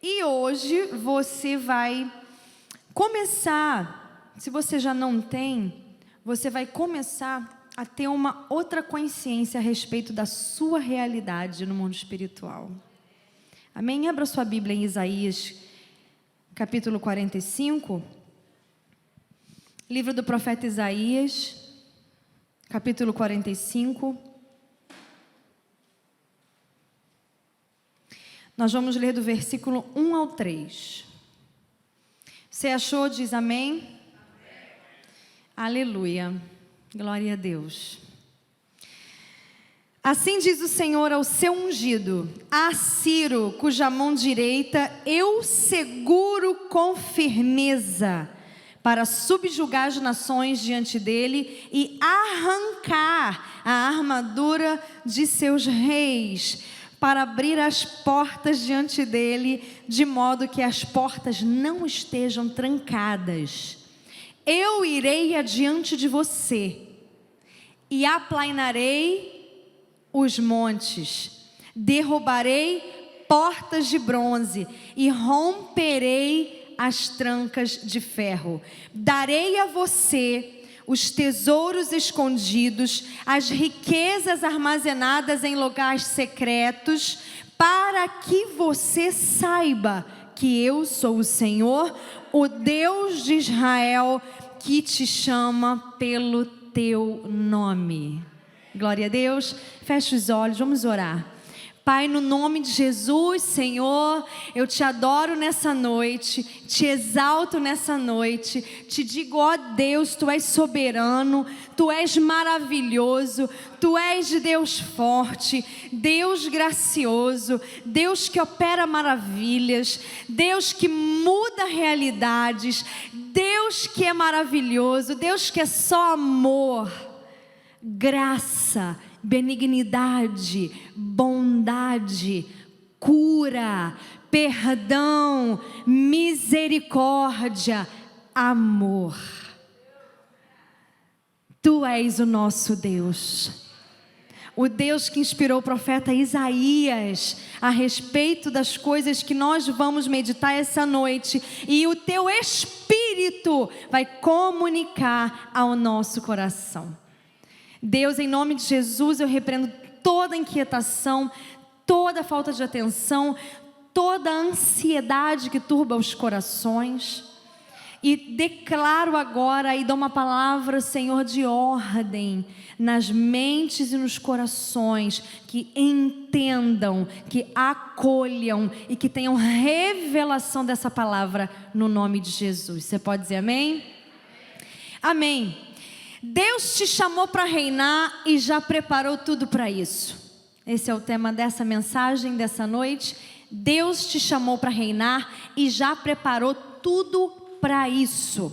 E hoje você vai começar, se você já não tem, você vai começar a ter uma outra consciência a respeito da sua realidade no mundo espiritual. Amém? Abra sua Bíblia em Isaías, capítulo 45. Livro do profeta Isaías, capítulo 45. Nós vamos ler do versículo 1 ao 3. Você achou? Diz amém? Amém. Aleluia. Glória a Deus. Assim diz o Senhor ao seu ungido, a Ciro, cuja mão direita eu seguro com firmeza, para subjugar as nações diante dele e arrancar a armadura de seus reis, para abrir as portas diante dele, de modo que as portas não estejam trancadas. Eu irei adiante de você e aplainarei os montes, derrubarei portas de bronze e romperei as trancas de ferro. Darei a você os tesouros escondidos, as riquezas armazenadas em lugares secretos, para que você saiba que eu sou o Senhor, o Deus de Israel, que te chama pelo teu nome. Glória a Deus. Feche os olhos, vamos orar. Pai, no nome de Jesus, Senhor, eu te adoro nessa noite, te exalto nessa noite, te digo, ó Deus, Tu és soberano, Tu és maravilhoso, Tu és Deus forte, Deus gracioso, Deus que opera maravilhas, Deus que muda realidades, Deus que é maravilhoso, Deus que é só amor, graça, benignidade, bondade, cura, perdão, misericórdia, amor. Tu és o nosso Deus, o Deus que inspirou o profeta Isaías a respeito das coisas que nós vamos meditar essa noite, e o teu Espírito vai comunicar ao nosso coração. Deus, em nome de Jesus, eu repreendo toda inquietação, toda falta de atenção, toda ansiedade que turba os corações, e declaro agora e dou uma palavra, Senhor, de ordem nas mentes e nos corações, que entendam, que acolham e que tenham revelação dessa palavra no nome de Jesus. Você pode dizer amém? Amém. Deus te chamou para reinar e já preparou tudo para isso. Esse é o tema dessa mensagem, dessa noite. Deus te chamou para reinar e já preparou tudo para isso.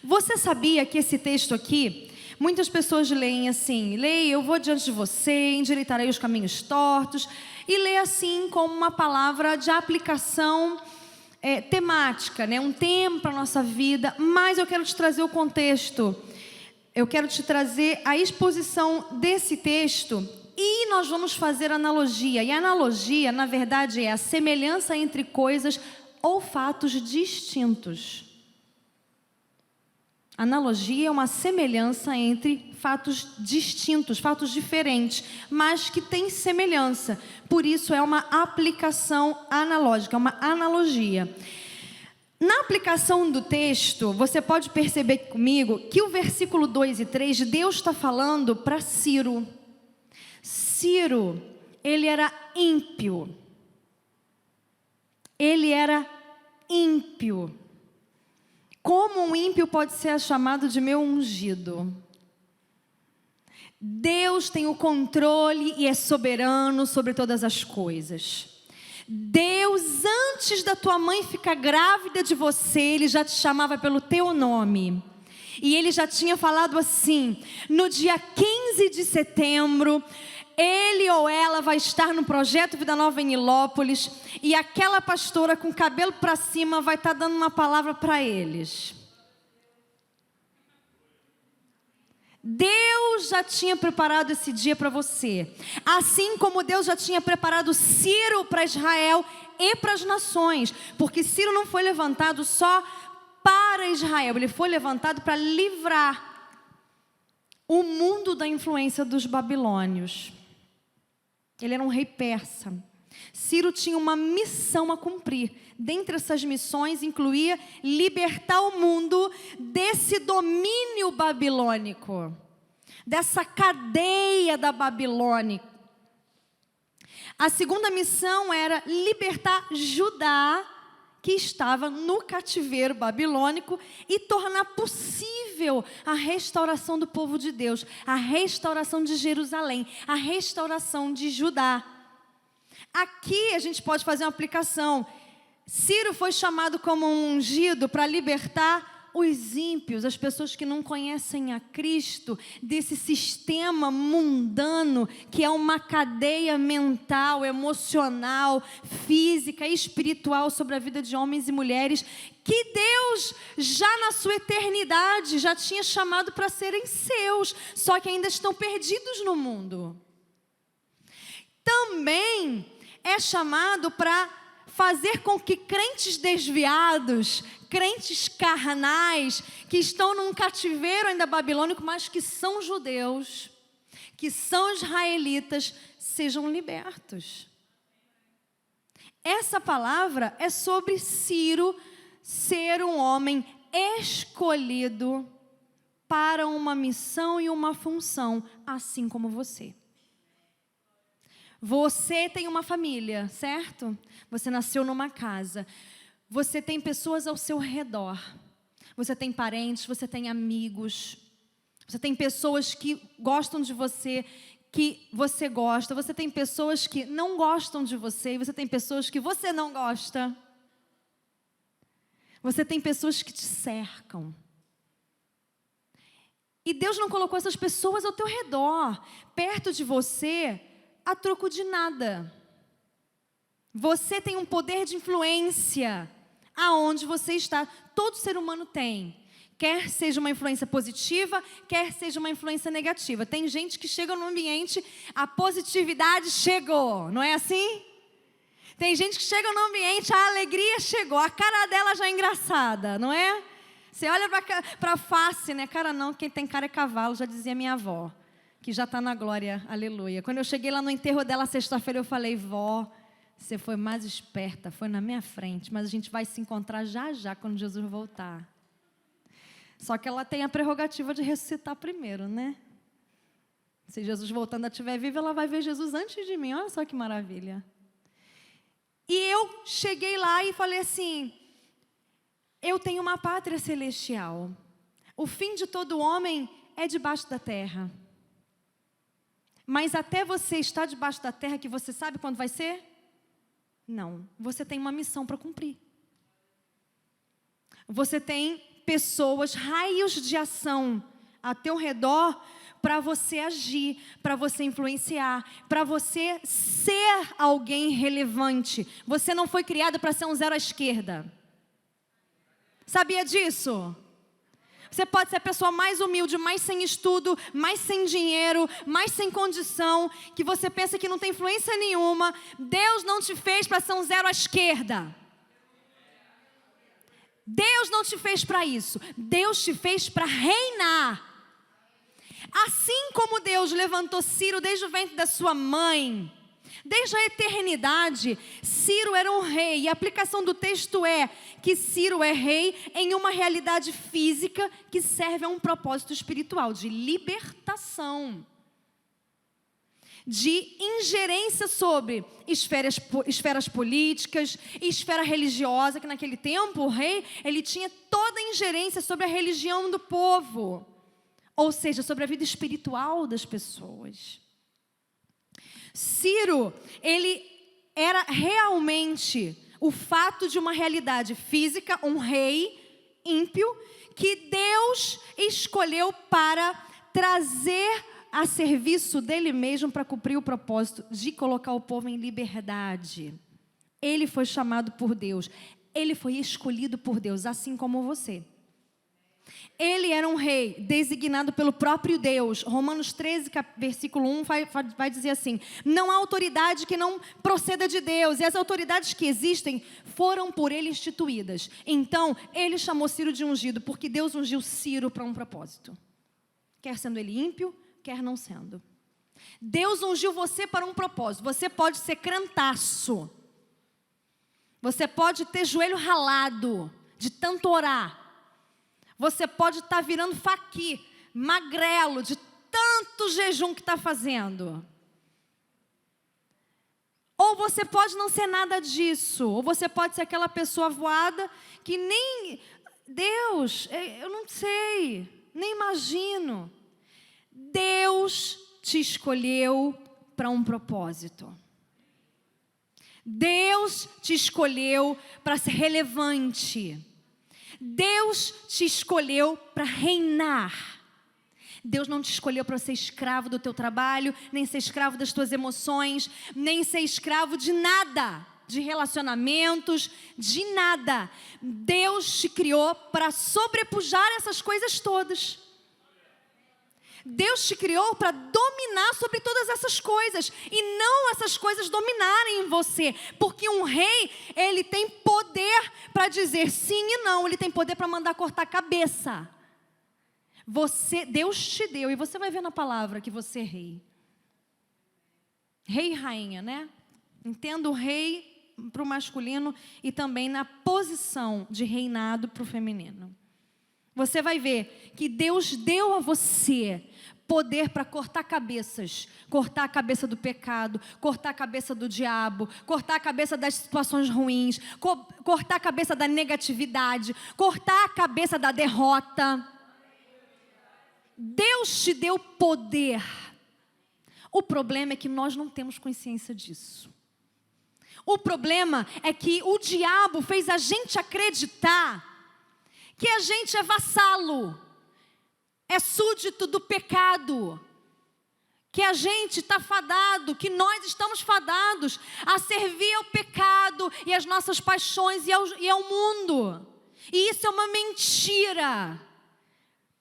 Você sabia que esse texto aqui, muitas pessoas leem assim, eu vou diante de você, endireitarei os caminhos tortos, e lê assim como uma palavra de aplicação temática, né? Um tema para a nossa vida, mas eu quero te trazer o contexto. Eu quero te trazer a exposição desse texto e nós vamos fazer analogia. E a analogia, na verdade, é a semelhança entre coisas ou fatos distintos. Analogia é uma semelhança entre fatos distintos, fatos diferentes, mas que têm semelhança. Por isso é uma aplicação analógica, uma analogia. Na aplicação do texto, você pode perceber comigo que o versículo 2 e 3, Deus está falando para Ciro. Ciro, ele era ímpio. Ele era ímpio. Como um ímpio pode ser chamado de meu ungido? Deus tem o controle e é soberano sobre todas as coisas. Deus, antes da tua mãe ficar grávida de você, Ele já te chamava pelo teu nome. E Ele já tinha falado assim, no dia 15 de setembro, ele ou ela vai estar no Projeto Vida Nova em Nilópolis, e aquela pastora com o cabelo para cima vai estar dando uma palavra para eles. Deus já tinha preparado esse dia para você. Assim como Deus já tinha preparado Ciro para Israel e para as nações. Porque Ciro não foi levantado só para Israel. Ele foi levantado para livrar o mundo da influência dos babilônios. Ele era um rei persa. Ciro tinha uma missão a cumprir. Dentre essas missões incluía libertar o mundo desse domínio babilônico, dessa cadeia da Babilônia. A segunda missão era libertar Judá, que estava no cativeiro babilônico, e tornar possível a restauração do povo de Deus, a restauração de Jerusalém, a restauração de Judá. Aqui a gente pode fazer uma aplicação. Ciro foi chamado como um ungido para libertar os ímpios, as pessoas que não conhecem a Cristo, desse sistema mundano que é uma cadeia mental, emocional, física e espiritual sobre a vida de homens e mulheres que Deus já na sua eternidade já tinha chamado para serem seus, só que ainda estão perdidos no mundo. Também é chamado para fazer com que crentes desviados, crentes carnais, que estão num cativeiro ainda babilônico, mas que são judeus, que são israelitas, sejam libertos. Essa palavra é sobre Ciro ser um homem escolhido para uma missão e uma função, assim como você. Você tem uma família, certo? Você nasceu numa casa. Você tem pessoas ao seu redor. Você tem parentes, você tem amigos. Você tem pessoas que gostam de você, que você gosta. Você tem pessoas que não gostam de você. E você tem pessoas que você não gosta. Você tem pessoas que te cercam. E Deus não colocou essas pessoas ao teu redor, perto de você, a troco de nada. Você tem um poder de influência aonde você está. Todo ser humano tem. Quer seja uma influência positiva, quer seja uma influência negativa. Tem gente que chega no ambiente, a positividade chegou, não é assim? Tem gente que chega no ambiente, a alegria chegou, a cara dela já é engraçada, não é? Você olha para a face, né? Cara não, quem tem cara é cavalo, já dizia minha avó, que já está na glória, aleluia. Quando eu cheguei lá no enterro dela, sexta-feira, eu falei, vó, você foi mais esperta, foi na minha frente, mas a gente vai se encontrar já já, quando Jesus voltar. Só que ela tem a prerrogativa de ressuscitar primeiro, né? Se Jesus voltando estiver vivo, ela vai ver Jesus antes de mim, olha só que maravilha. E eu cheguei lá e falei assim, eu tenho uma pátria celestial. O fim de todo homem é debaixo da terra. Mas até você estar debaixo da terra, que você sabe quando vai ser? Não. Você tem uma missão para cumprir. Você tem pessoas, raios de ação a teu redor para você agir, para você influenciar, para você ser alguém relevante. Você não foi criado para ser um zero à esquerda. Sabia disso? Você pode ser a pessoa mais humilde, mais sem estudo, mais sem dinheiro, mais sem condição, que você pensa que não tem influência nenhuma. Deus não te fez para ser um zero à esquerda. Deus não te fez para isso. Deus te fez para reinar. Assim como Deus levantou Ciro desde o ventre da sua mãe, desde a eternidade, Ciro era um rei. E a aplicação do texto é que Ciro é rei em uma realidade física que serve a um propósito espiritual, de libertação, de ingerência sobre esferas políticas, esfera religiosa, que naquele tempo o rei, ele tinha toda a ingerência sobre a religião do povo, ou seja, sobre a vida espiritual das pessoas. Ciro, ele era realmente o fato de uma realidade física, um rei ímpio, que Deus escolheu para trazer a serviço dele mesmo para cumprir o propósito de colocar o povo em liberdade. Ele foi chamado por Deus, ele foi escolhido por Deus, assim como você. Ele era um rei designado pelo próprio Deus. Romanos 13, versículo 1 vai dizer assim: não há autoridade que não proceda de Deus, e as autoridades que existem foram por ele instituídas. Então, ele chamou Ciro de ungido, porque Deus ungiu Ciro para um propósito. Quer sendo ele ímpio, quer não sendo. Deus ungiu você para um propósito. Você pode ser crentaço. Você pode ter joelho ralado de tanto orar. Você pode estar virando faqui, magrelo, de tanto jejum que está fazendo. Ou você pode não ser nada disso. Ou você pode ser aquela pessoa voada que nem... Deus, eu não sei, nem imagino. Deus te escolheu para um propósito. Deus te escolheu para ser relevante. Deus te escolheu para reinar. Deus não te escolheu para ser escravo do teu trabalho, nem ser escravo das tuas emoções, nem ser escravo de nada, de relacionamentos, de nada. Deus te criou para sobrepujar essas coisas todas. Deus te criou para dominar sobre todas essas coisas e não essas coisas dominarem em você, porque um rei, ele tem poder para dizer sim e não, ele tem poder para mandar cortar a cabeça. Deus te deu, e você vai ver na palavra que você é rei. Rei e rainha, né? Entenda o rei para o masculino e também na posição de reinado para o feminino. Você vai ver que Deus deu a você poder para cortar cabeças, cortar a cabeça do pecado, cortar a cabeça do diabo, cortar a cabeça das situações ruins, cortar a cabeça da negatividade, cortar a cabeça da derrota. Deus te deu poder. O problema é que nós não temos consciência disso. O problema é que o diabo fez a gente acreditar que a gente é vassalo, é súdito do pecado, que a gente está fadado, que nós estamos fadados a servir ao pecado e às nossas paixões e ao mundo. E isso é uma mentira.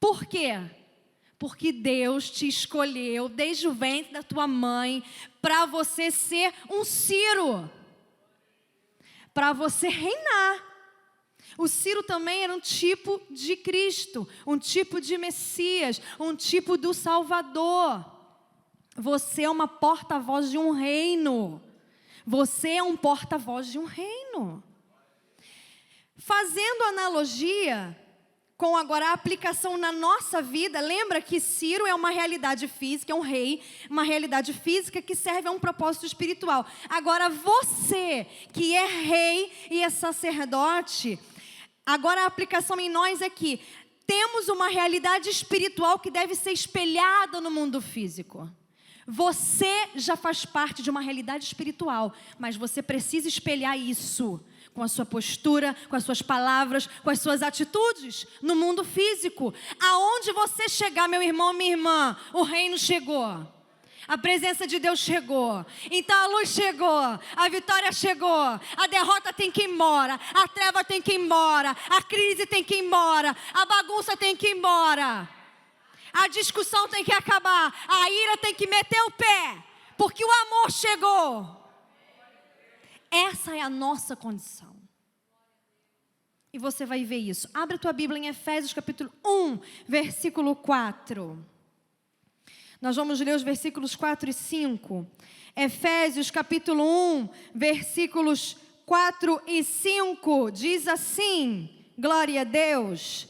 Por quê? Porque Deus te escolheu desde o ventre da tua mãe para você ser um Ciro, para você reinar. O Ciro também era um tipo de Cristo, um tipo de Messias, um tipo do Salvador. Você é uma porta-voz de um reino. Você é um porta-voz de um reino. Fazendo analogia com agora a aplicação na nossa vida, lembra que Ciro é uma realidade física, é um rei, uma realidade física que serve a um propósito espiritual. Agora você, que é rei e é sacerdote, agora a aplicação em nós é que temos uma realidade espiritual que deve ser espelhada no mundo físico. Você já faz parte de uma realidade espiritual, mas você precisa espelhar isso com a sua postura, com as suas palavras, com as suas atitudes no mundo físico. Aonde você chegar, meu irmão, minha irmã, o reino chegou. A presença de Deus chegou. Então a luz chegou, a vitória chegou, a derrota tem que ir embora, a treva tem que ir embora, a crise tem que ir embora, a bagunça tem que ir embora, a discussão tem que acabar, a ira tem que meter o pé, porque o amor chegou. Essa é a nossa condição. E você vai ver isso. Abre a tua Bíblia em Efésios capítulo 1, versículo 4. Nós vamos ler os versículos 4 e 5. Efésios capítulo 1, versículos 4 e 5. Diz assim, glória a Deus.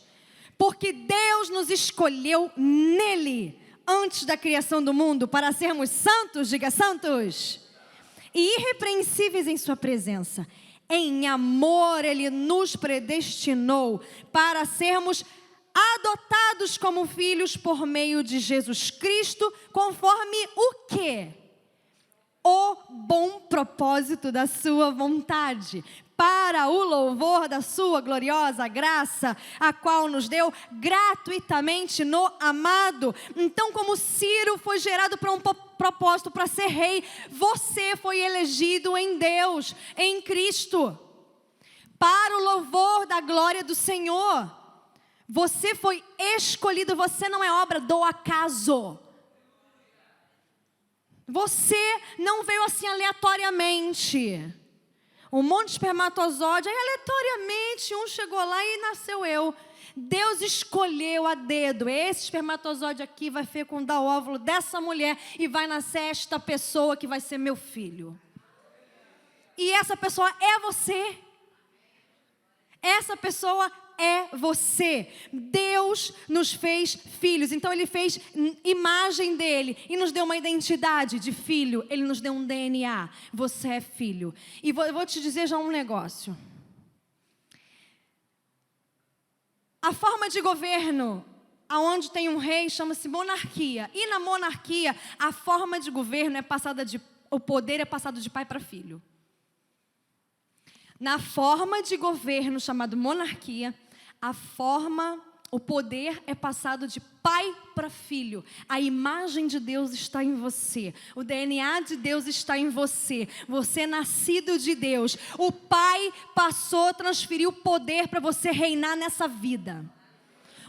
Porque Deus nos escolheu nele, antes da criação do mundo, para sermos santos, diga santos, e irrepreensíveis em sua presença. Em amor Ele nos predestinou para sermos adotados como filhos por meio de Jesus Cristo, conforme o quê? O bom propósito da sua vontade, para o louvor da sua gloriosa graça, a qual nos deu gratuitamente no amado. Então, como Ciro foi gerado para um propósito, para ser rei, você foi elegido em Deus, em Cristo, para o louvor da glória do Senhor. Você foi escolhido, você não é obra do acaso. Você não veio assim aleatoriamente. Um monte de espermatozoide, aí aleatoriamente um chegou lá e nasceu eu. Deus escolheu a dedo, esse espermatozoide aqui vai fecundar o óvulo dessa mulher e vai nascer esta pessoa que vai ser meu filho. E essa pessoa é você. Essa pessoa é você. Deus nos fez filhos, então Ele fez imagem dEle e nos deu uma identidade de filho. Ele nos deu um DNA, você é filho. E eu vou te dizer já um negócio. A forma de governo, aonde tem um rei, chama-se monarquia. E na monarquia, a forma de governo é passada o poder é passado de pai para filho. Na forma de governo chamado monarquia, o poder é passado de pai para filho. A imagem de Deus está em você. O DNA de Deus está em você. Você é nascido de Deus. O pai transferiu o poder para você reinar nessa vida.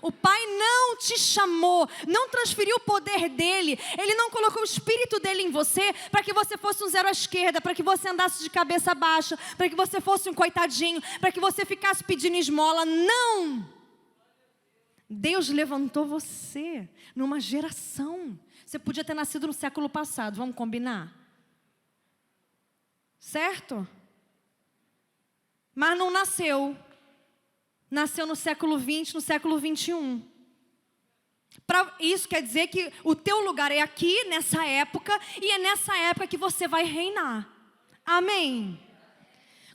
O Pai não te chamou, não transferiu o poder dEle. Ele não colocou o Espírito dEle em você para que você fosse um zero à esquerda, para que você andasse de cabeça baixa, para que você fosse um coitadinho, para que você ficasse pedindo esmola. Não! Deus levantou você numa geração. Você podia ter nascido no século passado, vamos combinar? Certo? Mas não nasceu. Nasceu no século 20, no século 21. Isso quer dizer que o teu lugar é aqui, nessa época, e é nessa época que você vai reinar. Amém?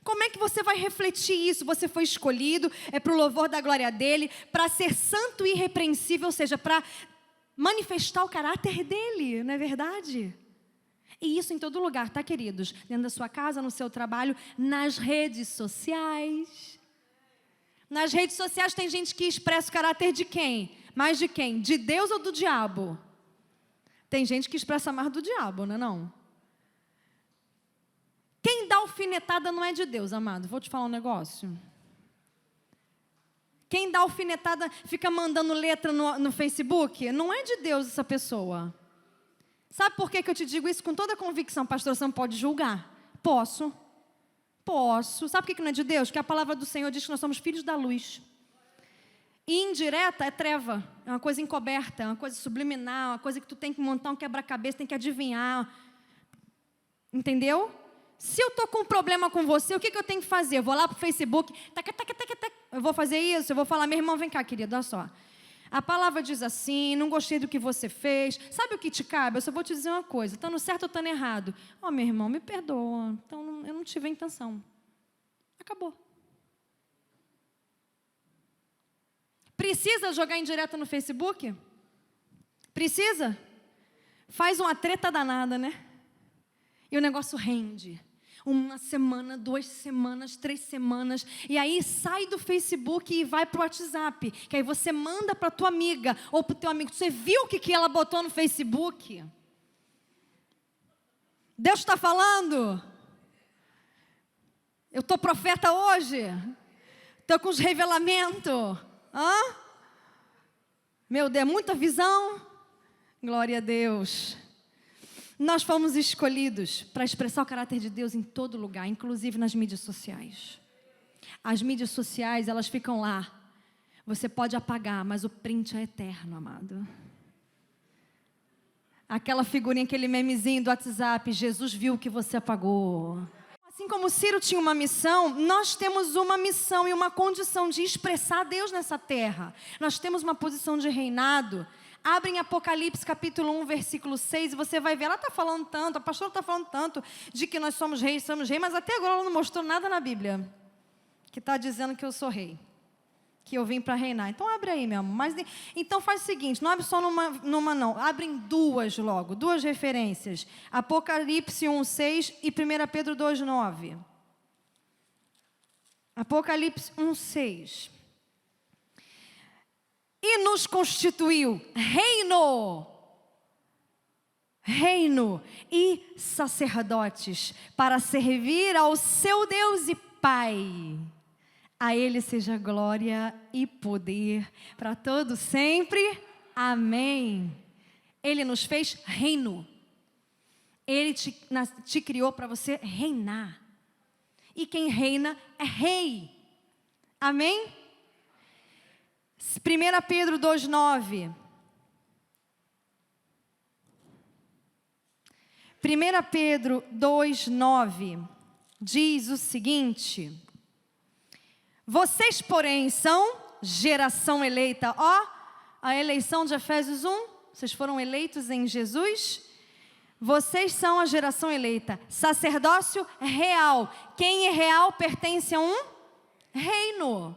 Como é que você vai refletir isso? Você foi escolhido, é para o louvor da glória dEle, para ser santo e irrepreensível, ou seja, para manifestar o caráter dEle, não é verdade? E isso em todo lugar, tá, queridos? Dentro da sua casa, no seu trabalho, nas redes sociais. Nas redes sociais tem gente que expressa o caráter de quem? Mais de quem? De Deus ou do diabo? Tem gente que expressa mais do diabo, não é não? Quem dá alfinetada não é de Deus, amado. Vou te falar um negócio. Quem dá alfinetada, fica mandando letra no Facebook, não é de Deus essa pessoa. Sabe por que eu te digo isso com toda convicção? Pastor, você não pode julgar. Posso. Sabe por que não é de Deus? Porque a palavra do Senhor diz que nós somos filhos da luz. E indireta é treva, é uma coisa encoberta, é uma coisa subliminar, uma coisa que tu tem que montar um quebra-cabeça, tem que adivinhar. Entendeu? Se eu estou com um problema com você, o que eu tenho que fazer? Eu vou lá para o Facebook, eu vou fazer isso, eu vou falar, meu irmão, vem cá, querido, olha só. A palavra diz assim, não gostei do que você fez. Sabe o que te cabe? Eu só vou te dizer uma coisa, estando certo ou estando errado. Meu irmão, me perdoa, então eu não tive a intenção. Acabou. Precisa jogar indireta no Facebook? Precisa? Faz uma treta danada, né? E o negócio rende. 1 semana, 2 semanas, 3 semanas. E aí sai do Facebook e vai para o WhatsApp. Que aí você manda para a tua amiga ou para o teu amigo. Você viu o que ela botou no Facebook? Deus está falando? Eu estou profeta hoje? Estou com os revelamentos? Meu Deus, muita visão? Glória a Deus. Nós fomos escolhidos para expressar o caráter de Deus em todo lugar, inclusive nas mídias sociais. As mídias sociais, elas ficam lá. Você pode apagar, mas o print é eterno, amado. Aquela figurinha, aquele memezinho do WhatsApp, Jesus viu que você apagou. Assim como Ciro tinha uma missão, nós temos uma missão e uma condição de expressar Deus nessa terra. Nós temos uma posição de reinado. Abre em Apocalipse capítulo 1, versículo 6, e você vai ver, ela está falando tanto, a pastora está falando tanto de que nós somos reis, mas até agora ela não mostrou nada na Bíblia que está dizendo que eu sou rei, que eu vim para reinar. Então abre aí, meu amor. Então faz o seguinte, não abre só numa não, abre em duas logo, 2 referências. Apocalipse 1, 6 e 1 Pedro 2, 9. Apocalipse 1, 6. E nos constituiu reino e sacerdotes para servir ao seu Deus e Pai. A Ele seja glória e poder para todos sempre. Amém. Ele nos fez reino. Ele te criou para você reinar. E quem reina é rei. Amém? 1 Pedro 2,9. 1 Pedro 2,9 diz o seguinte: vocês, porém, são geração eleita. Ó, a eleição de Efésios 1, vocês foram eleitos em Jesus. Vocês são a geração eleita, sacerdócio real. Quem é real pertence a um reino.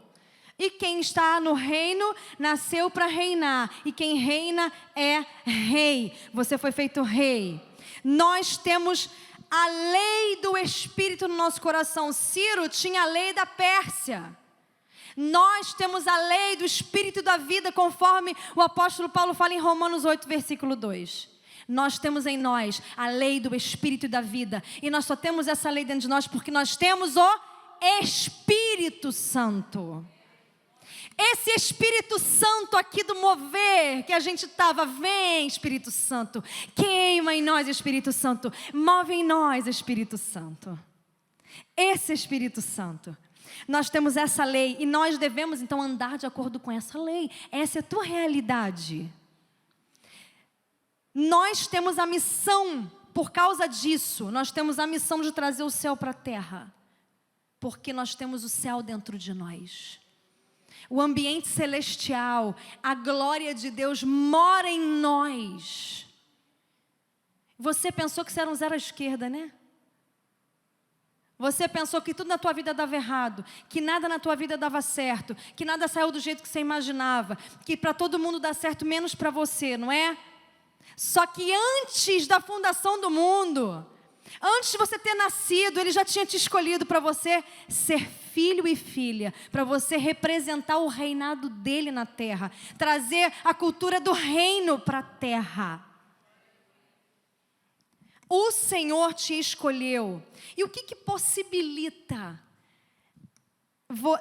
E quem está no reino nasceu para reinar. E quem reina é rei. Você foi feito rei. Nós temos a lei do Espírito no nosso coração. Ciro tinha a lei da Pérsia. Nós temos a lei do Espírito da vida, conforme o apóstolo Paulo fala em Romanos 8, versículo 2. Nós temos em nós a lei do Espírito da vida. E nós só temos essa lei dentro de nós porque nós temos o Espírito Santo. Esse Espírito Santo aqui do mover que a gente estava, vem Espírito Santo, queima em nós Espírito Santo, move em nós Espírito Santo. Esse Espírito Santo. Nós temos essa lei e nós devemos então andar de acordo com essa lei. Essa é a tua realidade. Nós temos a missão, por causa disso, nós temos a missão de trazer o céu para a terra. Porque nós temos o céu dentro de nós. O ambiente celestial, a glória de Deus mora em nós. Você pensou que você era um zero à esquerda, né? Você pensou que tudo na tua vida dava errado, que nada na tua vida dava certo, que nada saiu do jeito que você imaginava, que para todo mundo dá certo menos para você, não é? Só que antes da fundação do mundo, antes de você ter nascido, Ele já tinha te escolhido para você ser filho e filha, para você representar o reinado dEle na terra, trazer a cultura do reino para a terra. O Senhor te escolheu. E o que possibilita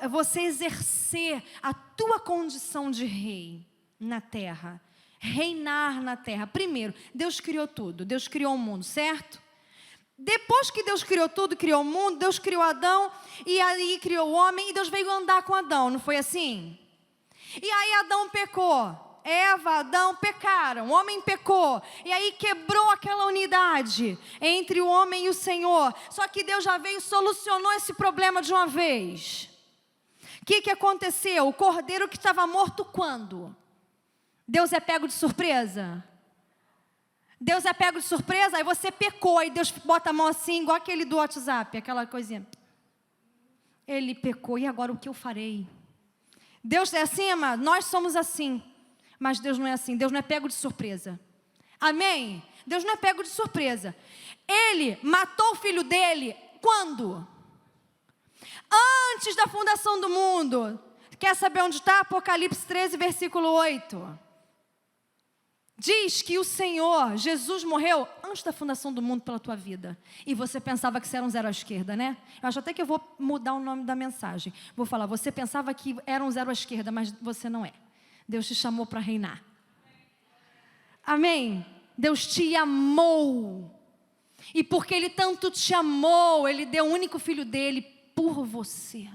você exercer a tua condição de rei na terra? Reinar na terra. Primeiro, Deus criou tudo. Deus criou o mundo, certo? Depois que Deus criou tudo, criou o mundo, Deus criou Adão, e aí criou o homem, e Deus veio andar com Adão, não foi assim? E aí Adão pecou. Eva, Adão pecaram, o homem pecou, e aí quebrou aquela unidade entre o homem e o Senhor. Só que Deus já veio e solucionou esse problema de uma vez. O que aconteceu? O cordeiro que estava morto quando? Deus é pego de surpresa? Deus é pego de surpresa, aí você pecou, aí Deus bota a mão assim, igual aquele do WhatsApp, aquela coisinha. Ele pecou, e agora o que eu farei? Deus é assim, amado? Nós somos assim. Mas Deus não é assim, Deus não é pego de surpresa. Amém? Deus não é pego de surpresa. Ele matou o filho dele quando? Antes da fundação do mundo. Quer saber onde está? Apocalipse 13, versículo 8. Diz que o Senhor, Jesus morreu antes da fundação do mundo pela tua vida. E você pensava que você era um zero à esquerda, né? Eu acho até que eu vou mudar o nome da mensagem. Vou falar, você pensava que era um zero à esquerda, mas você não é. Deus te chamou para reinar. Amém? Deus te amou. E porque Ele tanto te amou, Ele deu o único filho dele por você.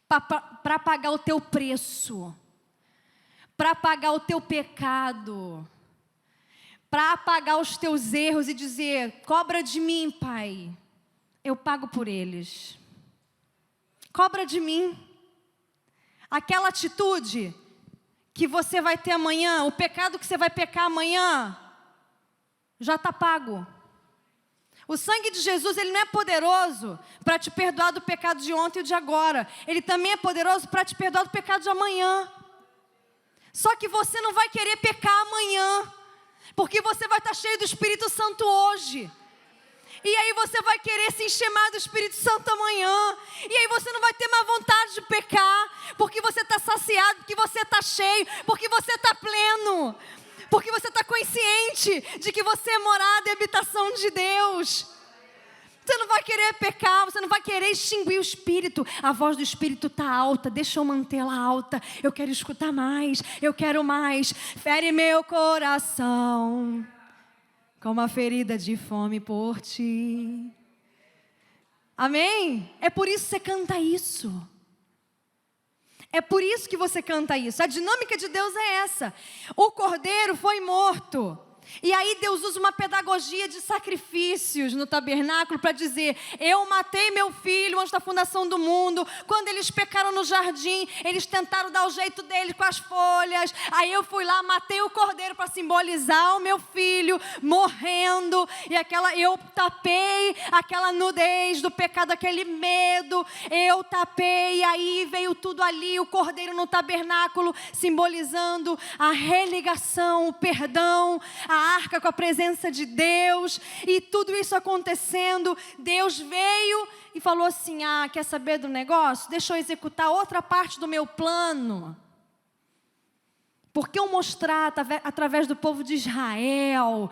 Para pagar o teu preço. Para pagar o teu pecado. Para apagar os teus erros e dizer, cobra de mim, Pai. Eu pago por eles. Cobra de mim. Aquela atitude que você vai ter amanhã, o pecado que você vai pecar amanhã, já está pago. O sangue de Jesus, ele não é poderoso para te perdoar do pecado de ontem e de agora. Ele também é poderoso para te perdoar do pecado de amanhã. Só que você não vai querer pecar amanhã, porque você vai estar cheio do Espírito Santo hoje. E aí você vai querer se encher mais do Espírito Santo amanhã. E aí você não vai ter mais vontade de pecar. Porque você está saciado, porque você está cheio, porque você está pleno. Porque você está consciente de que você é morada e habitação de Deus. Você não vai querer pecar, você não vai querer extinguir o Espírito. A voz do Espírito está alta, deixa eu mantê-la alta. Eu quero escutar mais, eu quero mais. Fere meu coração com uma ferida de fome por ti. Amém? É por isso que você canta isso. É por isso que você canta isso. A dinâmica de Deus é essa. O cordeiro foi morto. E aí Deus usa uma pedagogia de sacrifícios no tabernáculo para dizer: eu matei meu filho antes da fundação do mundo. Quando eles pecaram no jardim, eles tentaram dar o jeito deles com as folhas. Aí eu fui lá, matei o cordeiro para simbolizar o meu filho morrendo. E eu tapei aquela nudez do pecado, aquele medo. Eu tapei, e aí veio tudo ali, o cordeiro no tabernáculo, simbolizando a religação, o perdão, a arca com a presença de Deus, e tudo isso acontecendo. Deus veio e falou assim: quer saber do negócio? Deixa eu executar outra parte do meu plano. Porque eu mostrar através do povo de Israel,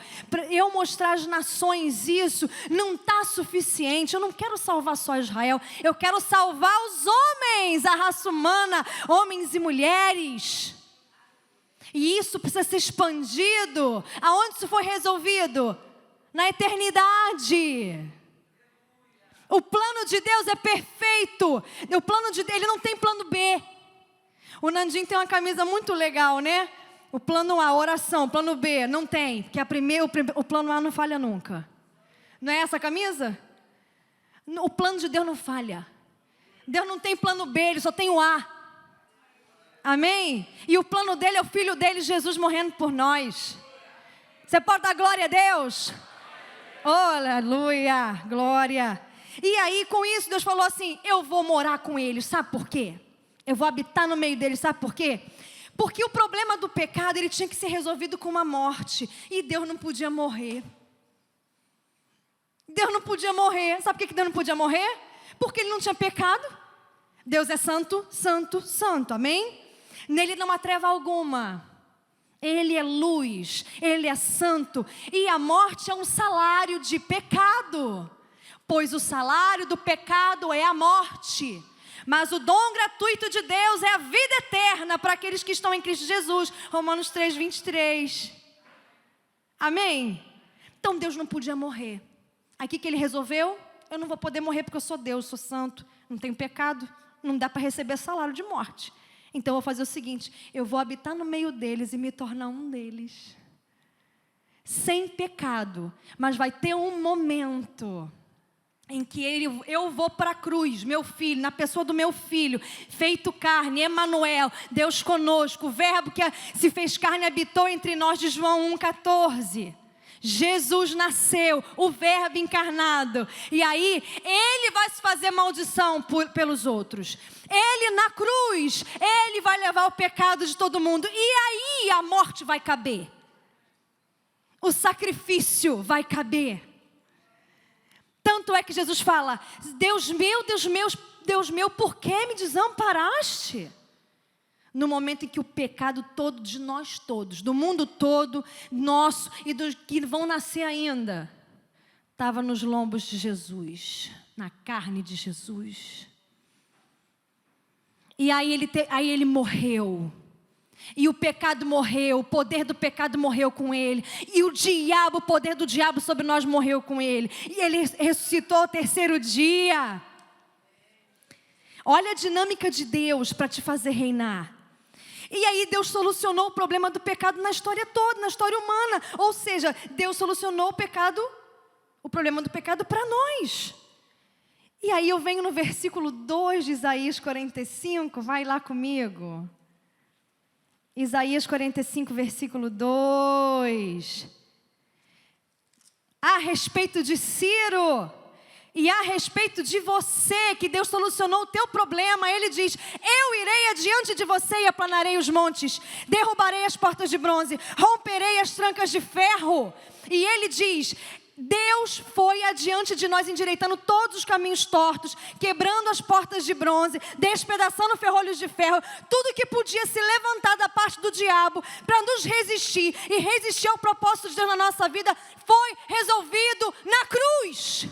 eu mostrar às nações isso, não está suficiente. Eu não quero salvar só Israel, eu quero salvar os homens, a raça humana, homens e mulheres. E isso precisa ser expandido. Aonde isso foi resolvido? Na eternidade. O plano de Deus é perfeito. O plano de Deus, ele não tem plano B. O Nandinho tem uma camisa muito legal, né? O plano A, oração. Plano B, não tem. Porque o plano A não falha nunca. Não é essa a camisa? O plano de Deus não falha. Deus não tem plano B, ele só tem o A. Amém? E o plano dele é o filho dele, Jesus, morrendo por nós. Você pode dar glória a Deus? Oh, aleluia, glória. E aí com isso Deus falou assim: eu vou morar com eles. Sabe por quê? Eu vou habitar no meio deles. Sabe por quê? Porque o problema do pecado, ele tinha que ser resolvido com uma morte. E Deus não podia morrer. Deus não podia morrer. Sabe por que Deus não podia morrer? Porque ele não tinha pecado. Deus é santo, santo, santo. Amém? Nele não há treva alguma. Ele é luz, ele é santo. E a morte é um salário de pecado. Pois o salário do pecado é a morte. Mas o dom gratuito de Deus é a vida eterna para aqueles que estão em Cristo Jesus. Romanos 3, 23. Amém? Então Deus não podia morrer. Aí o que ele resolveu? Eu não vou poder morrer porque eu sou Deus, sou santo, não tenho pecado. Não dá para receber salário de morte. Então eu vou fazer o seguinte: eu vou habitar no meio deles e me tornar um deles. Sem pecado. Mas vai ter um momento em que eu vou para a cruz, meu filho, na pessoa do meu filho, feito carne, Emanuel, Deus conosco, o verbo que se fez carne habitou entre nós, de João 1,14. Jesus nasceu, o verbo encarnado. E aí, ele vai se fazer maldição pelos outros. Ele na cruz, ele vai levar o pecado de todo mundo. E aí a morte vai caber. O sacrifício vai caber. Tanto é que Jesus fala: Deus meu, Deus meu, Deus meu, por que me desamparaste? No momento em que o pecado todo de nós todos, do mundo todo, nosso e dos que vão nascer ainda, estava nos lombos de Jesus, na carne de Jesus. E aí ele morreu. E o pecado morreu, o poder do pecado morreu com ele. E o poder do diabo sobre nós morreu com ele. E ele ressuscitou ao terceiro dia. Olha a dinâmica de Deus para te fazer reinar. E aí Deus solucionou o problema do pecado na história toda, na história humana. Ou seja, Deus solucionou o problema do pecado para nós. E aí eu venho no versículo 2 de Isaías 45, vai lá comigo. Isaías 45, versículo 2. A respeito de Ciro e a respeito de você, que Deus solucionou o teu problema, ele diz: eu irei adiante de você e aplanarei os montes, derrubarei as portas de bronze, romperei as trancas de ferro. E ele diz: Deus foi adiante de nós, endireitando todos os caminhos tortos, quebrando as portas de bronze, despedaçando ferrolhos de ferro, tudo que podia se levantar da parte do diabo para nos resistir e resistir ao propósito de Deus na nossa vida, foi resolvido na cruz.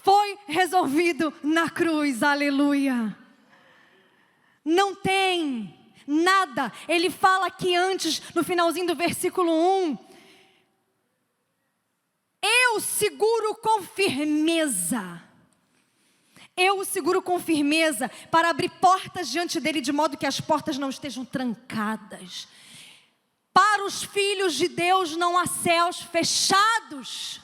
foi resolvido na cruz, aleluia. Não tem nada. Ele fala aqui antes, no finalzinho do versículo 1, eu o seguro com firmeza. Eu o seguro com firmeza para abrir portas diante dele, de modo que as portas não estejam trancadas. Para os filhos de Deus não há céus fechados.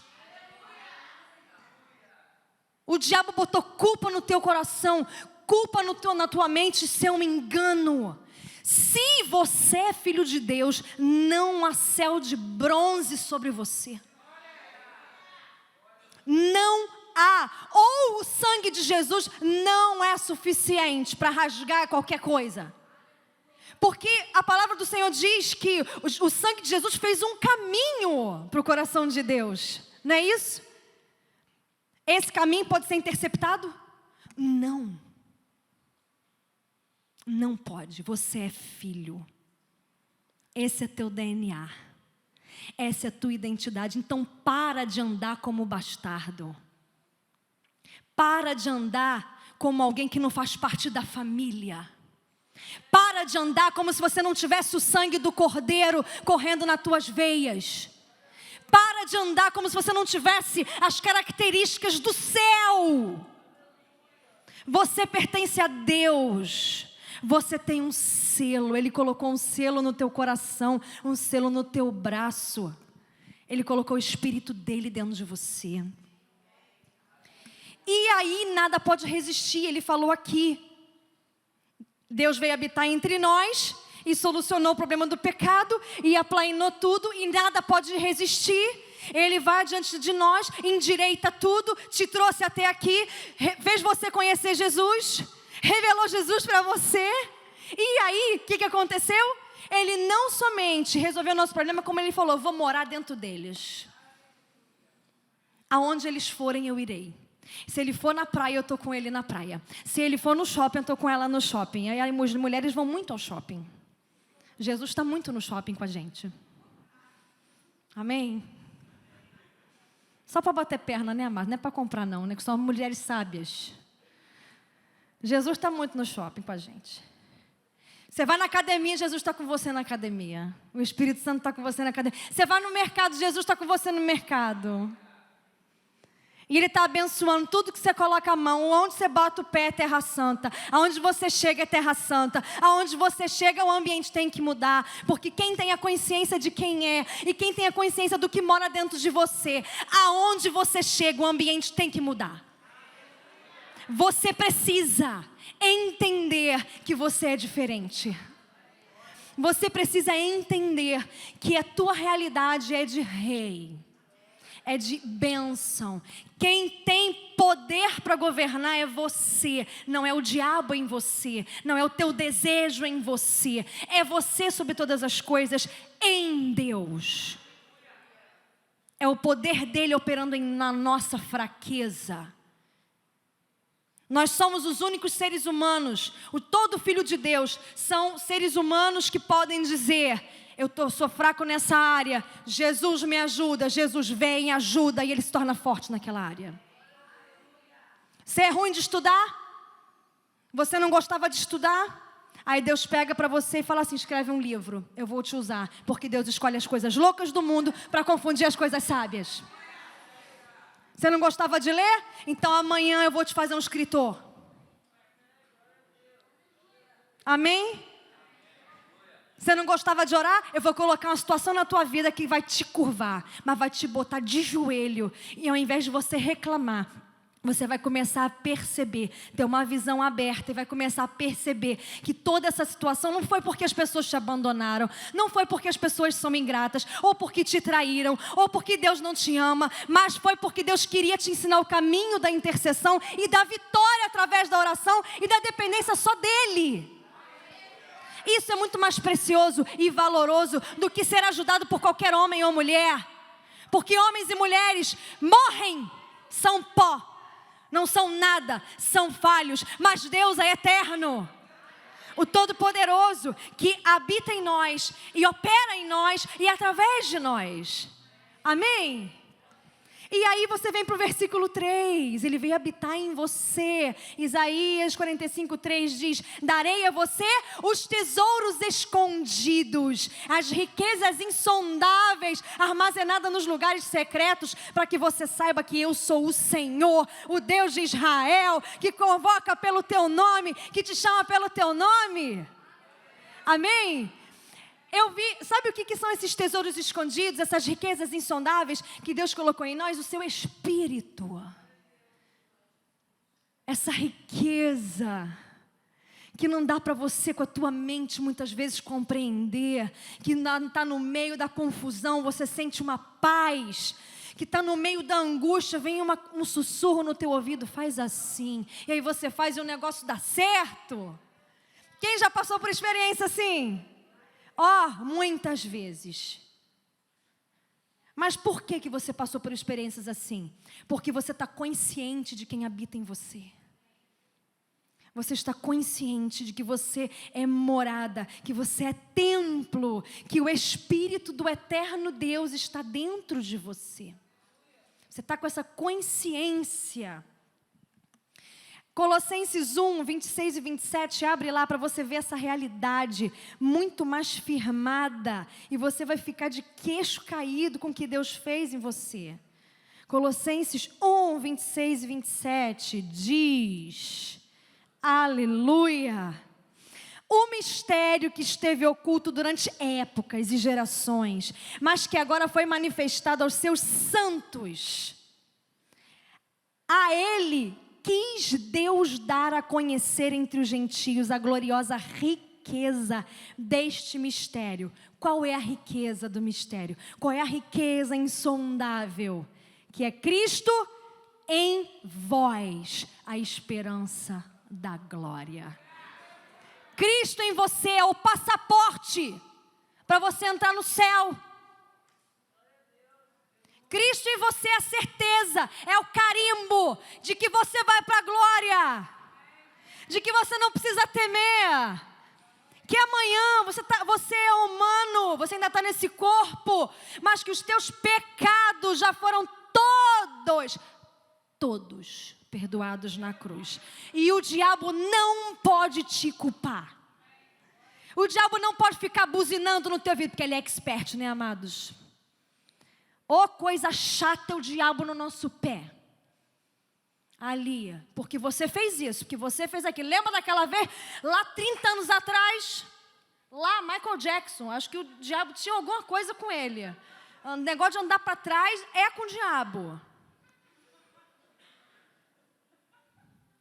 O diabo botou culpa no teu coração, culpa na tua mente, isso é um engano. Se você é filho de Deus, não há céu de bronze sobre você. Não há. Ou o sangue de Jesus não é suficiente para rasgar qualquer coisa. Porque a palavra do Senhor diz que o sangue de Jesus fez um caminho para o coração de Deus. Não é isso? Esse caminho pode ser interceptado? Não. Não pode. Você é filho. Esse é teu DNA. Essa é a tua identidade. Então para de andar como bastardo. Para de andar como alguém que não faz parte da família. Para de andar como se você não tivesse o sangue do Cordeiro correndo nas tuas veias. Para de andar como se você não tivesse as características do céu. Você pertence a Deus. Você tem um selo. Ele colocou um selo no teu coração, um selo no teu braço. Ele colocou o Espírito dele dentro de você. E aí nada pode resistir. Ele falou aqui. Deus veio habitar entre nós e solucionou o problema do pecado e aplainou tudo e nada pode resistir. Ele vai diante de nós, endireita tudo, te trouxe até aqui, fez você conhecer Jesus, revelou Jesus para você. E aí, o que aconteceu? Ele não somente resolveu o nosso problema, como ele falou, vou morar dentro deles. Aonde eles forem, eu irei. Se ele for na praia, eu estou com ele na praia. Se ele for no shopping, eu estou com ela no shopping. Aí as mulheres vão muito ao shopping. Jesus está muito no shopping com a gente. Amém? Só para bater perna, né, amado? Não é para comprar não, né? Que são mulheres sábias. Jesus está muito no shopping com a gente. Você vai na academia, Jesus está com você na academia. O Espírito Santo está com você na academia. Você vai no mercado, Jesus está com você no mercado. E Ele está abençoando tudo que você coloca a mão. Onde você bota o pé é terra santa. Aonde você chega é terra santa. Aonde você chega o ambiente tem que mudar. Porque quem tem a consciência de quem é e quem tem a consciência do que mora dentro de você, aonde você chega o ambiente tem que mudar. Você precisa entender que você é diferente. Você precisa entender que a tua realidade é de rei. É de bênção. Quem tem poder para governar é você. Não é o diabo em você. Não é o teu desejo em você. É você sobre todas as coisas em Deus. É o poder dele operando na nossa fraqueza. Nós somos os únicos seres humanos. Todo filho de Deus são seres humanos que podem dizer: sou fraco nessa área, Jesus me ajuda, Jesus vem e ajuda, e ele se torna forte naquela área. Você é ruim de estudar? Você não gostava de estudar? Aí Deus pega para você e fala assim: escreve um livro, eu vou te usar, porque Deus escolhe as coisas loucas do mundo para confundir as coisas sábias. Você não gostava de ler? Então amanhã eu vou te fazer um escritor. Amém? Você não gostava de orar? Eu vou colocar uma situação na tua vida que vai te curvar, mas vai te botar de joelho. E ao invés de você reclamar, você vai começar a perceber, ter uma visão aberta e vai começar a perceber que toda essa situação não foi porque as pessoas te abandonaram, não foi porque as pessoas são ingratas, ou porque te traíram, ou porque Deus não te ama, mas foi porque Deus queria te ensinar o caminho da intercessão e da vitória através da oração e da dependência só dEle. Isso é muito mais precioso e valoroso do que ser ajudado por qualquer homem ou mulher. Porque homens e mulheres morrem, são pó, não são nada, são falhos. Mas Deus é eterno. O Todo-Poderoso que habita em nós e opera em nós e através de nós. Amém? E aí você vem para o versículo 3, ele veio habitar em você. Isaías 45:3 diz: darei a você os tesouros escondidos, as riquezas insondáveis, armazenadas nos lugares secretos, para que você saiba que eu sou o Senhor, o Deus de Israel, que convoca pelo teu nome, que te chama pelo teu nome. Amém? Sabe o que são esses tesouros escondidos, essas riquezas insondáveis que Deus colocou em nós? O seu espírito. Essa riqueza que não dá para você com a tua mente muitas vezes compreender, que está no meio da confusão, você sente uma paz, que está no meio da angústia, vem um sussurro no teu ouvido, faz assim, e aí você faz e o negócio dá certo. Quem já passou por experiência assim? Muitas vezes. Mas por que você passou por experiências assim? Porque você está consciente de quem habita em você. Você está consciente de que você é morada, que você é templo, que o Espírito do eterno Deus está dentro de você. Você está com essa consciência. Colossenses 1, 26 e 27, abre lá para você ver essa realidade muito mais firmada. E você vai ficar de queixo caído com o que Deus fez em você. Colossenses 1, 26 e 27 diz: aleluia! O mistério que esteve oculto durante épocas e gerações, mas que agora foi manifestado aos seus santos. A Ele quis Deus dar a conhecer entre os gentios a gloriosa riqueza deste mistério. Qual é a riqueza do mistério? Qual é a riqueza insondável? Que é Cristo em vós, a esperança da glória. Cristo em você é o passaporte para você entrar no céu. Cristo em você é a certeza, é o carimbo de que você vai para a glória, de que você não precisa temer, que amanhã você é humano, você ainda está nesse corpo, mas que os teus pecados já foram todos perdoados na cruz, e o diabo não pode te culpar. O diabo não pode ficar buzinando no teu ouvido, porque ele é expert, né, amados? Coisa chata o diabo no nosso pé. Ali, porque você fez isso, porque você fez aquilo. Lembra daquela vez, lá 30 anos atrás, lá Michael Jackson, acho que o diabo tinha alguma coisa com ele. O negócio de andar para trás é com o diabo.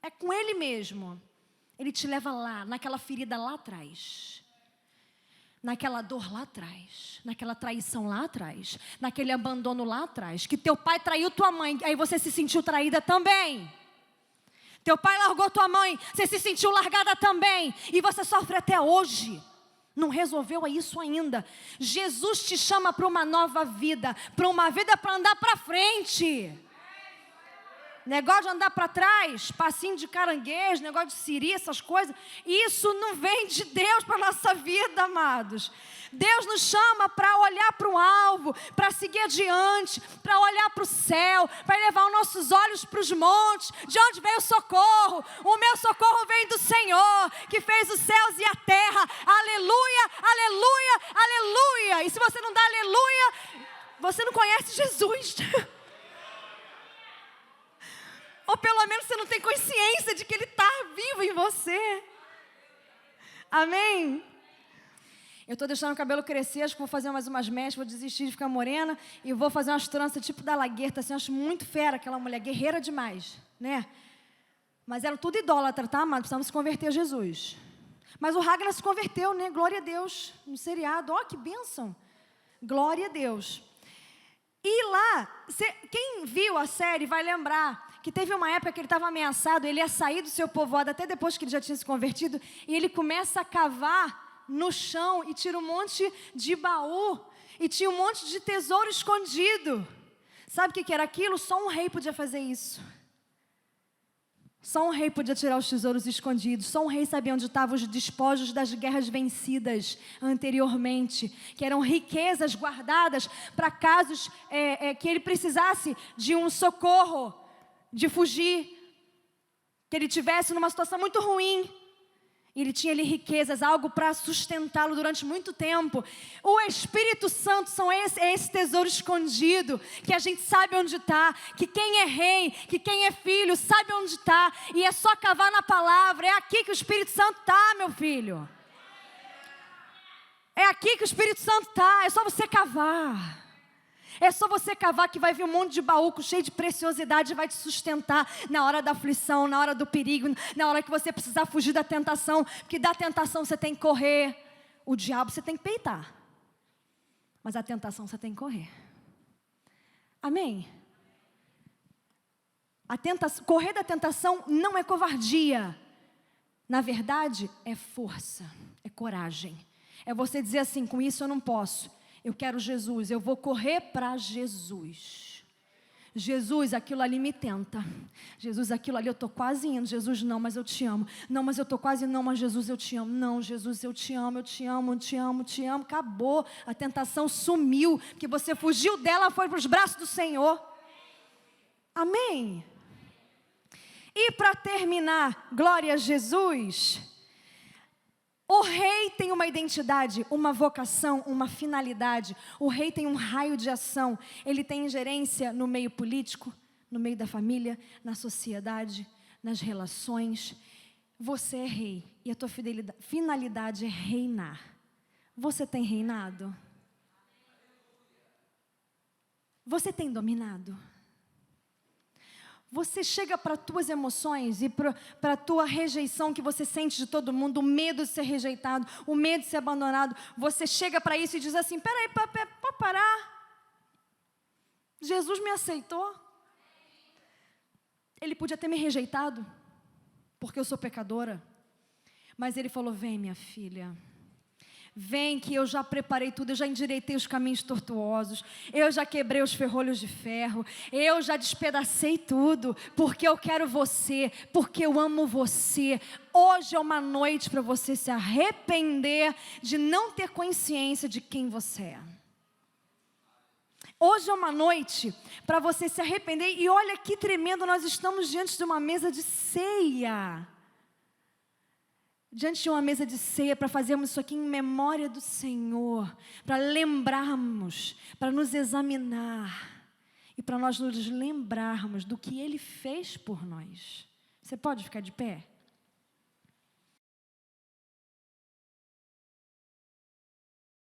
É com ele mesmo. Ele te leva lá, naquela ferida lá atrás. Naquela dor lá atrás, naquela traição lá atrás, naquele abandono lá atrás, que teu pai traiu tua mãe, aí você se sentiu traída também. Teu pai largou tua mãe, você se sentiu largada também, e você sofre até hoje. Não resolveu isso ainda. Jesus te chama para uma nova vida, para uma vida para andar para frente. Negócio de andar para trás, passinho de caranguejo, negócio de siri, essas coisas, isso não vem de Deus para a nossa vida, amados. Deus nos chama para olhar para o alvo, para seguir adiante, para olhar para o céu, para levar os nossos olhos para os montes. De onde vem o socorro? O meu socorro vem do Senhor, que fez os céus e a terra. Aleluia, aleluia, aleluia. E se você não dá aleluia, você não conhece Jesus. Ou pelo menos você não tem consciência de que Ele está vivo em você. Amém? Eu estou deixando o cabelo crescer, acho que vou fazer mais umas mechas, vou desistir de ficar morena e vou fazer umas tranças tipo da Laguerta, assim, eu acho muito fera aquela mulher, guerreira demais, né? Mas eram tudo idólatra, tá, amado? Precisamos se converter a Jesus. Mas o Ragnar se converteu, né? Glória a Deus, no seriado, que bênção. Glória a Deus. E lá, quem viu a série vai lembrar que teve uma época que ele estava ameaçado, ele ia sair do seu povoado, até depois que ele já tinha se convertido, e ele começa a cavar no chão e tira um monte de baú, e tinha um monte de tesouro escondido. Sabe o que era aquilo? Só um rei podia fazer isso. Só um rei podia tirar os tesouros escondidos. Só um rei sabia onde estavam os despojos das guerras vencidas anteriormente, que eram riquezas guardadas para casos que ele precisasse de um socorro, de fugir, que ele tivesse numa situação muito ruim. E ele tinha ali riquezas, algo para sustentá-lo durante muito tempo. O Espírito Santo é esse tesouro escondido, que a gente sabe onde está, que quem é rei, que quem é filho, sabe onde está. E é só cavar na palavra, é aqui que o Espírito Santo está, meu filho. É aqui que o Espírito Santo está, é só você cavar. É só você cavar que vai vir um monte de baú cheio de preciosidade e vai te sustentar na hora da aflição, na hora do perigo, na hora que você precisar fugir da tentação. Porque da tentação você tem que correr. O diabo você tem que peitar. Mas a tentação você tem que correr. Amém? Correr da tentação não é covardia. Na verdade, é força, é coragem. É você dizer assim, com isso eu não posso. Eu quero Jesus, eu vou correr para Jesus. Jesus, aquilo ali me tenta. Jesus, aquilo ali eu estou quase indo. Jesus, não, mas eu te amo. Não, mas eu estou quase indo. Não, mas Jesus, eu te amo. Não, Jesus, eu te amo, eu te amo, eu te amo, eu te amo. Acabou, a tentação sumiu. Porque você fugiu dela, foi para os braços do Senhor. Amém? E para terminar, glória a Jesus. O rei tem uma identidade, uma vocação, uma finalidade. O rei tem um raio de ação. Ele tem ingerência no meio político, no meio da família, na sociedade, nas relações. Você é rei e a tua finalidade é reinar. Você tem reinado? Você tem dominado? Você chega para as tuas emoções e para a tua rejeição que você sente de todo mundo, o medo de ser rejeitado, o medo de ser abandonado. Você chega para isso e diz assim, peraí, pode parar. Jesus me aceitou. Ele podia ter me rejeitado, porque eu sou pecadora. Mas Ele falou, vem minha filha. Vem que eu já preparei tudo, eu já endireitei os caminhos tortuosos, eu já quebrei os ferrolhos de ferro, eu já despedacei tudo, porque eu quero você, porque eu amo você. Hoje é uma noite para você se arrepender de não ter consciência de quem você é. Hoje é uma noite para você se arrepender e olha que tremendo, nós estamos diante de uma mesa de ceia. Diante de uma mesa de ceia, para fazermos isso aqui em memória do Senhor, para lembrarmos, para nos examinar e para nós nos lembrarmos do que Ele fez por nós. Você pode ficar de pé?